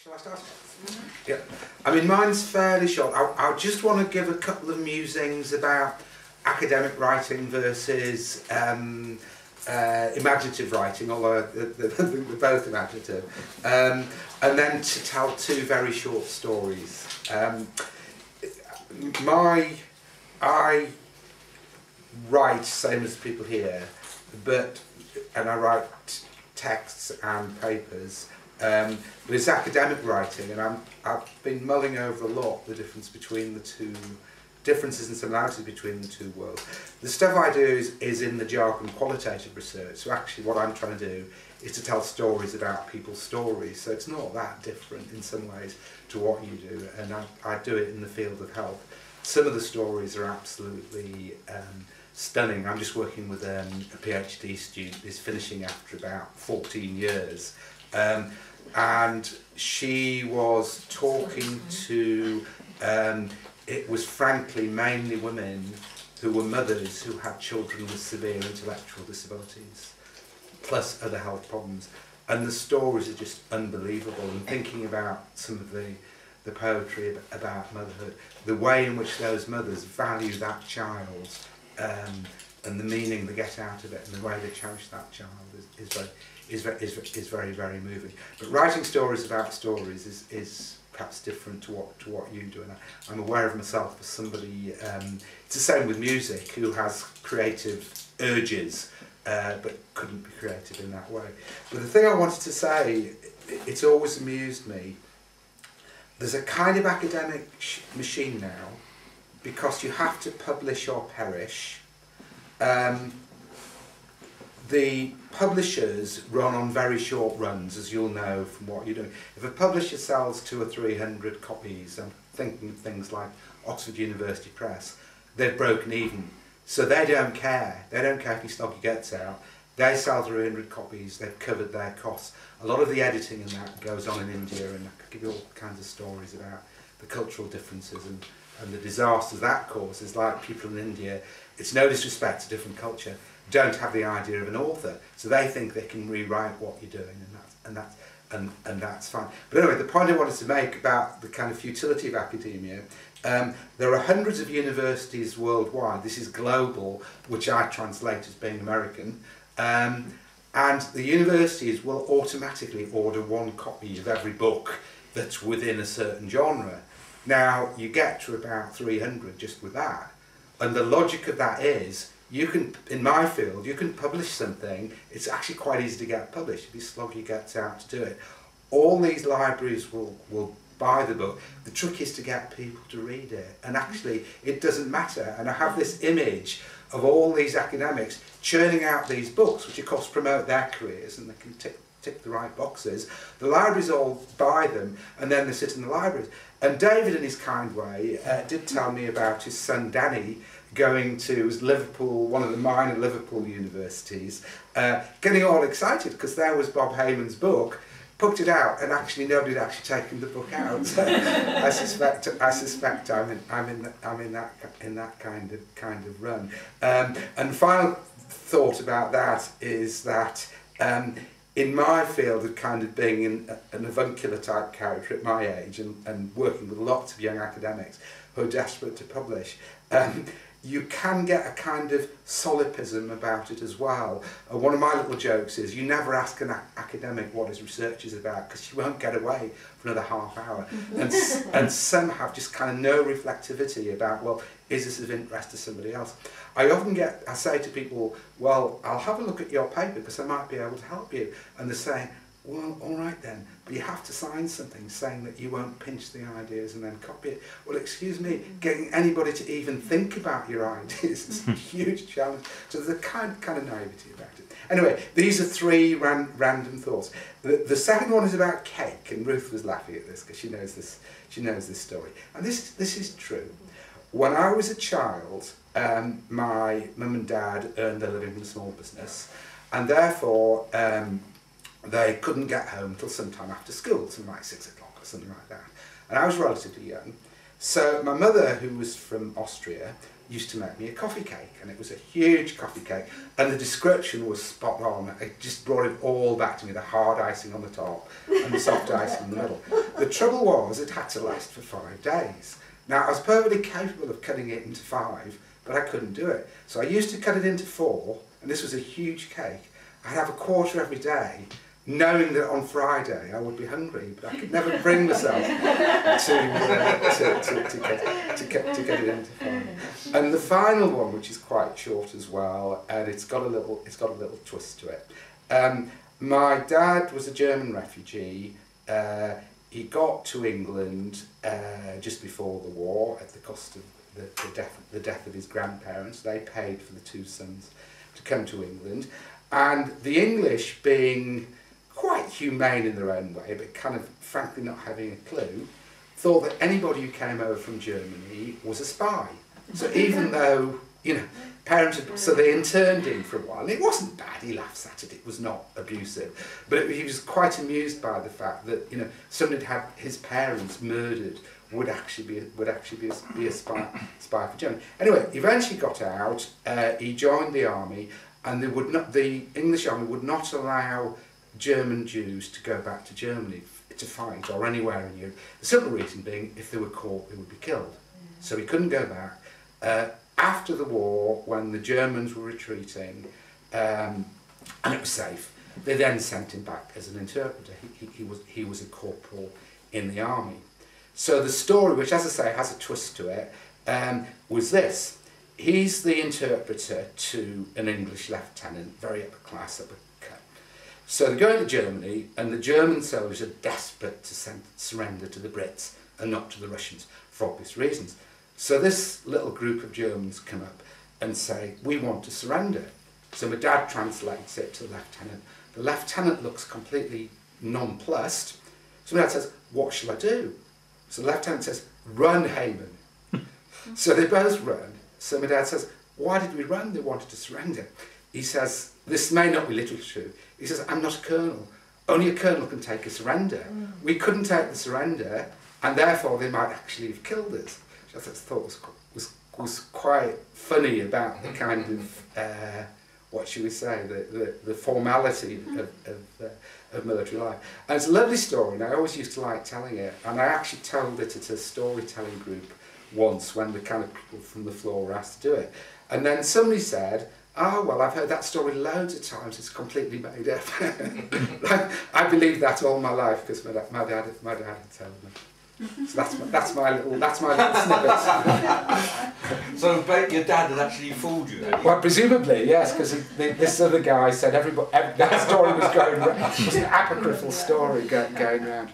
Shall I start? Yeah. I mean, mine's fairly short. I just want to give a couple of musings about academic writing versus imaginative writing, although they're both imaginative, and then to tell two very short stories. I write, same as people here, and I write texts and papers, but it's academic writing, and I've been mulling over a lot the differences and similarities between the two worlds. The stuff I do is in the jargon qualitative research, so actually what I'm trying to do is to tell stories about people's stories, so it's not that different in some ways to what you do, and I do it in the field of health. Some of the stories are absolutely stunning. I'm just working with a PhD student who's finishing after about 14 years, and she was talking to, it was frankly mainly women who were mothers who had children with severe intellectual disabilities, plus other health problems. And the stories are just unbelievable, and thinking about some of the poetry about motherhood, the way in which those mothers value that child, and the meaning they get out of it, and the way they cherish that child is very, very moving. But writing stories about stories is perhaps different to what you do, and I'm aware of myself as somebody, it's the same with music, who has creative urges, but couldn't be creative in that way. But the thing I wanted to say, it's always amused me, there's a kind of academic machine now, because you have to publish or perish. The publishers run on very short runs, as you'll know from what you're doing. If a publisher sells 200 or 300 copies, I'm thinking of things like Oxford University Press, they've broken even. So they don't care. They don't care if you snog your guts out. They sell 300 copies, they've covered their costs. A lot of the editing and that goes on in India, and I could give you all kinds of stories about the cultural differences and the disasters that causes. Like people in India, it's no disrespect to different culture, don't have the idea of an author, so they think they can rewrite what you're doing, and that's fine. But anyway, the point I wanted to make about the kind of futility of academia, there are hundreds of universities worldwide. This is global, which I translate as being American, and the universities will automatically order one copy of every book that's within a certain genre. Now you get to about 300 just with that, and the logic of that is, you can, in my field, you can publish something, it's actually quite easy to get published if you slog your guts out to do it. All these libraries will buy the book. The trick is to get people to read it, and actually it doesn't matter. And I have this image of all these academics churning out these books, which of course promote their careers, and they can tick the right boxes. The libraries all buy them, and then they sit in the libraries. And David, in his kind way, did tell me about his son Danny going to Liverpool, one of the minor Liverpool universities, getting all excited because there was Bob Heyman's book, poked it out, and actually nobody had actually taken the book out. I suspect I'm in that kind of run. And final thought about that is that in my field of kind of being an avuncular type character at my age, and working with lots of young academics who are desperate to publish, you can get a kind of solipsism about it as well. One of my little jokes is, you never ask an academic what his research is about, because you won't get away for another half hour. And some have just kind of no reflectivity about, well, is this of interest to somebody else? I say to people, well, I'll have a look at your paper because I might be able to help you. And they're saying, well, all right then, but you have to sign something saying that you won't pinch the ideas and then copy it. Well, excuse me, getting anybody to even think about your ideas is a huge challenge. So there's a kind of naivety about it. Anyway, these are three random thoughts. The second one is about cake, and Ruth was laughing at this because she knows this story. And this is true. When I was a child, my mum and dad earned their living from a small business, and therefore they couldn't get home until sometime after school, something like 6 o'clock or something like that. And I was relatively young. So my mother, who was from Austria, used to make me a coffee cake, and it was a huge coffee cake, and the description was spot on. It just brought it all back to me, the hard icing on the top and the soft icing in the middle. The trouble was, it had to last for 5 days. Now, I was perfectly capable of cutting it into 5, but I couldn't do it. So I used to cut it into 4, and this was a huge cake. I'd have a quarter every day, knowing that on Friday I would be hungry, but I could never bring myself to get it into 5. And the final one, which is quite short as well, and it's got a little twist to it. My dad was a German refugee. He got to England just before the war at the cost of the death of his grandparents. They paid for the 2 sons to come to England. And the English, being quite humane in their own way, but kind of frankly not having a clue, thought that anybody who came over from Germany was a spy. So even though, you know, parents had, so they interned him for a while. And it wasn't bad, he laughs at it, it was not abusive. But he was quite amused by the fact that, you know, somebody had had his parents murdered would actually be a spy for Germany. Anyway, he eventually got out, he joined the army, and the English army would not allow German Jews to go back to Germany to fight or anywhere in Europe. The simple reason being, if they were caught, they would be killed. So he couldn't go back. After the war, when the Germans were retreating, and it was safe, they then sent him back as an interpreter. He was a corporal in the army. So the story, which as I say has a twist to it, was this. He's the interpreter to an English lieutenant, very upper class, upper cut. So they're going to Germany, and the German soldiers are desperate to surrender to the Brits and not to the Russians, for obvious reasons. So this little group of Germans come up and say, we want to surrender. So my dad translates it to the lieutenant. The lieutenant looks completely nonplussed. So my dad says, what shall I do? So the lieutenant says, run, Heyman. So they both run. So my dad says, why did we run? They wanted to surrender. He says, this may not be literally true. He says, I'm not a colonel. Only a colonel can take a surrender. We couldn't take the surrender, and therefore they might actually have killed us. Which I thought was quite funny about the kind of, what should we say, the formality of military life. And it's a lovely story, and I always used to like telling it. And I actually told it at a storytelling group once when the kind of people from the floor were asked to do it. And then somebody said, oh, well, I've heard that story loads of times, it's completely made up. I believed that all my life because my dad had told me. So that's my little snippet. So your dad had actually fooled you then? Well, presumably, yes, because this other guy said that story was going around. It was an apocryphal story going around.